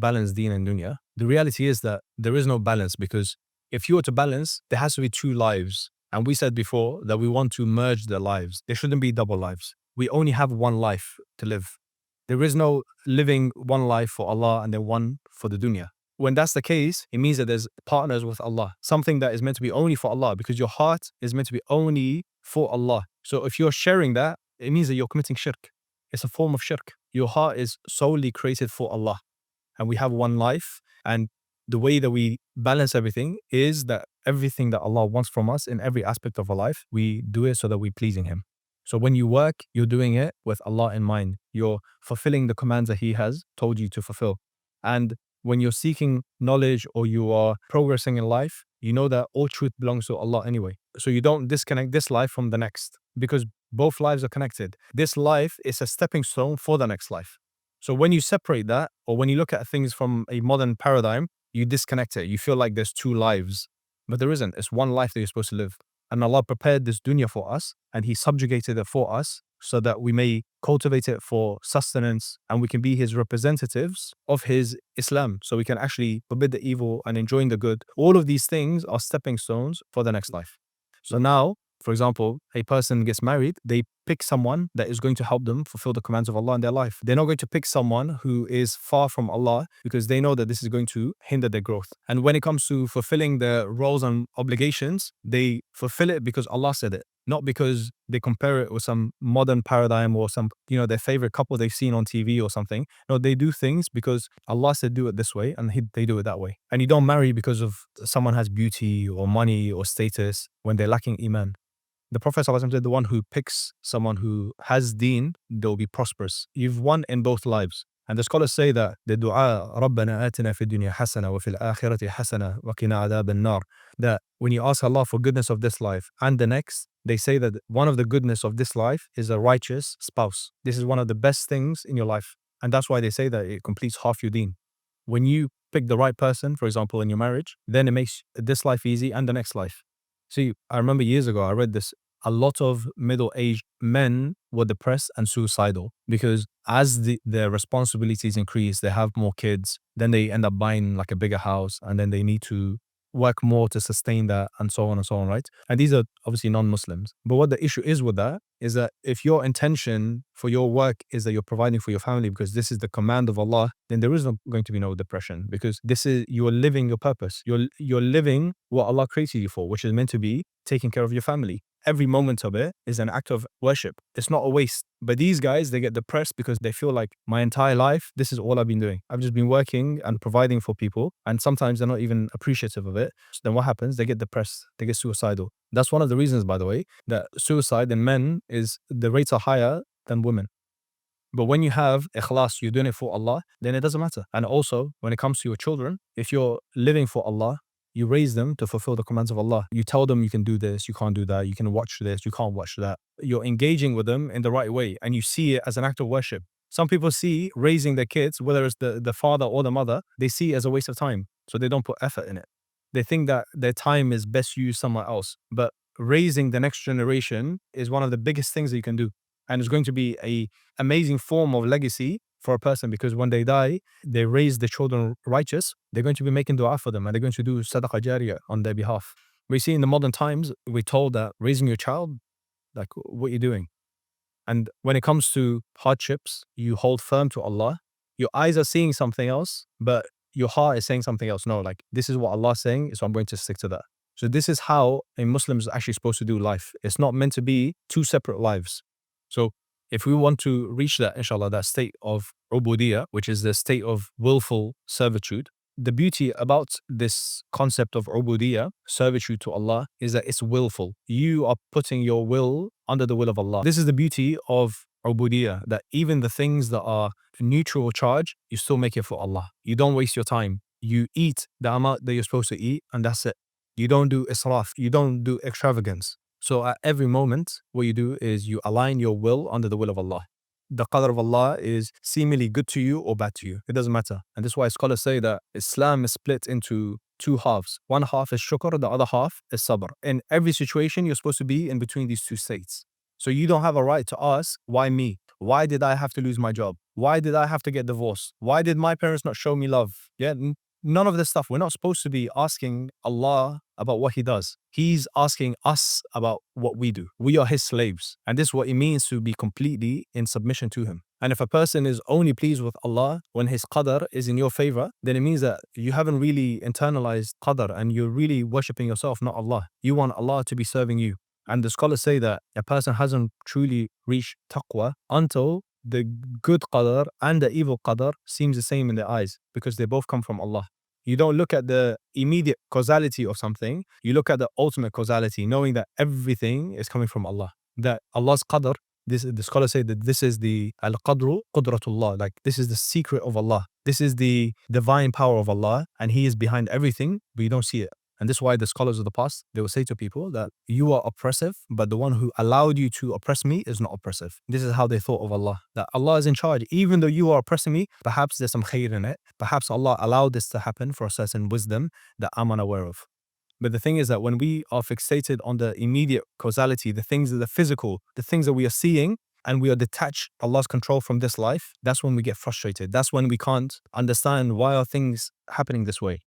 balance deen and dunya. The reality is that there is no balance, because if you were to balance, there has to be two lives. And we said before that we want to merge the lives. There shouldn't be double lives. We only have one life to live. There is no living one life for Allah and then one for the dunya. When that's the case, it means that there's partners with Allah, something that is meant to be only for Allah, because your heart is meant to be only for Allah. So if you're sharing that, it means that you're committing shirk. It's a form of shirk. Your heart is solely created for Allah, and we have one life. And the way that we balance everything is that everything that Allah wants from us in every aspect of our life, we do it so that we're pleasing Him. So when you work, you're doing it with Allah in mind. You're fulfilling the commands that He has told you to fulfill. And when you're seeking knowledge or you are progressing in life, you know that all truth belongs to Allah anyway. So you don't disconnect this life from the next, because both lives are connected. This life is a stepping stone for the next life. So when you separate that, or when you look at things from a modern paradigm, you disconnect it. You feel like there's two lives, but there isn't. It's one life that you're supposed to live. And Allah prepared this dunya for us, and He subjugated it for us so that we may cultivate it for sustenance, and we can be His representatives of His Islam. So we can actually forbid the evil and enjoy the good. All of these things are stepping stones for the next life. So now, for example, a person gets married, they pick someone that is going to help them fulfill the commands of Allah in their life. They're not going to pick someone who is far from Allah, because they know that this is going to hinder their growth. And when it comes to fulfilling their roles and obligations, they fulfill it because Allah said it, not because they compare it with some modern paradigm or some, their favorite couple they've seen on TV or something. No, they do things because Allah said do it this way, and they do it that way. And you don't marry because of someone has beauty or money or status when they're lacking iman. The Prophet ﷺ said the one who picks someone who has deen, they'll be prosperous. You've won in both lives. And the scholars say that the dua, رَبَّنَا آتِنَا فِي الدُّنْيَا حَسَنَةً وَفِي الْآخِرَةِ حَسَنَةً وَقِنَا عَذَابَ النَّارِ, that when you ask Allah for goodness of this life and the next, they say that one of the goodness of this life is a righteous spouse. This is one of the best things in your life. And that's why they say that it completes half your deen. When you pick the right person, for example, in your marriage, then it makes this life easy and the next life. See, I remember years ago, I read this. A lot of middle-aged men were depressed and suicidal because as their responsibilities increase, they have more kids, then they end up buying like a bigger house, and then they need to work more to sustain that, and so on, right? And these are obviously non-Muslims. But what the issue is with that is that if your intention for your work is that you're providing for your family because this is the command of Allah, then there is going to be no depression, because you're living your purpose. You're living what Allah created you for, which is meant to be taking care of your family. Every moment of it is an act of worship. It's not a waste. But these guys, they get depressed because they feel like my entire life, this is all I've been doing. I've just been working and providing for people, and sometimes they're not even appreciative of it. So then what happens? They get depressed. They get suicidal. That's one of the reasons, by the way, that suicide in men the rates are higher than women. But when you have ikhlas, you're doing it for Allah, then it doesn't matter. And also, when it comes to your children, if you're living for Allah, you raise them to fulfill the commands of Allah. You tell them you can do this, you can't do that, you can watch this, you can't watch that. You're engaging with them in the right way, and you see it as an act of worship. Some people see raising their kids, whether it's the father or the mother, they see it as a waste of time, so they don't put effort in it. They think that their time is best used somewhere else. But raising the next generation is one of the biggest things that you can do. And it's going to be an amazing form of legacy for a person, because when they die, they raise the children righteous. They're going to be making dua for them, and they're going to do sadaqah jariyah on their behalf. We see in the modern times, we're told that raising your child, like what you're doing. And when it comes to hardships, you hold firm to Allah. Your eyes are seeing something else, but your heart is saying something else. No, like this is what Allah is saying, so I'm going to stick to that. So this is how a Muslim is actually supposed to do life. It's not meant to be two separate lives. So if we want to reach that, inshallah, that state of ubudiyah, which is the state of willful servitude, the beauty about this concept of ubudiyah, servitude to Allah, is that it's willful. You are putting your will under the will of Allah. This is the beauty of ubudiyah, that even the things that are neutral charge, you still make it for Allah. You don't waste your time. You eat the amount that you're supposed to eat, and that's it. You don't do israf. You don't do extravagance. So at every moment, what you do is you align your will under the will of Allah. The qadr of Allah is seemingly good to you or bad to you. It doesn't matter. And this is why scholars say that Islam is split into two halves. One half is shukr, the other half is sabr. In every situation, you're supposed to be in between these two states. So you don't have a right to ask, why me? Why did I have to lose my job? Why did I have to get divorced? Why did my parents not show me love? Yeah, none of this stuff. We're not supposed to be asking Allah about what He does. He's asking us about what we do. We are His slaves. And this is what it means to be completely in submission to Him. And if a person is only pleased with Allah when His qadr is in your favor, then it means that you haven't really internalized qadr and you're really worshipping yourself, not Allah. You want Allah to be serving you. And the scholars say that a person hasn't truly reached taqwa until the good qadr and the evil qadr seems the same in their eyes, because they both come from Allah. You don't look at the immediate causality of something, you look at the ultimate causality, knowing that everything is coming from Allah. That Allah's qadr, the scholars say that this is the al-qadru qudratullah, like this is the secret of Allah. This is the divine power of Allah, and He is behind everything, but you don't see it. And this is why the scholars of the past, they will say to people that you are oppressive, but the one who allowed you to oppress me is not oppressive. This is how they thought of Allah, that Allah is in charge. Even though you are oppressing me, perhaps there's some khair in it. Perhaps Allah allowed this to happen for a certain wisdom that I'm unaware of. But the thing is that when we are fixated on the immediate causality, the things that are physical, the things that we are seeing, and we are detached Allah's control from this life, that's when we get frustrated. That's when we can't understand why are things happening this way.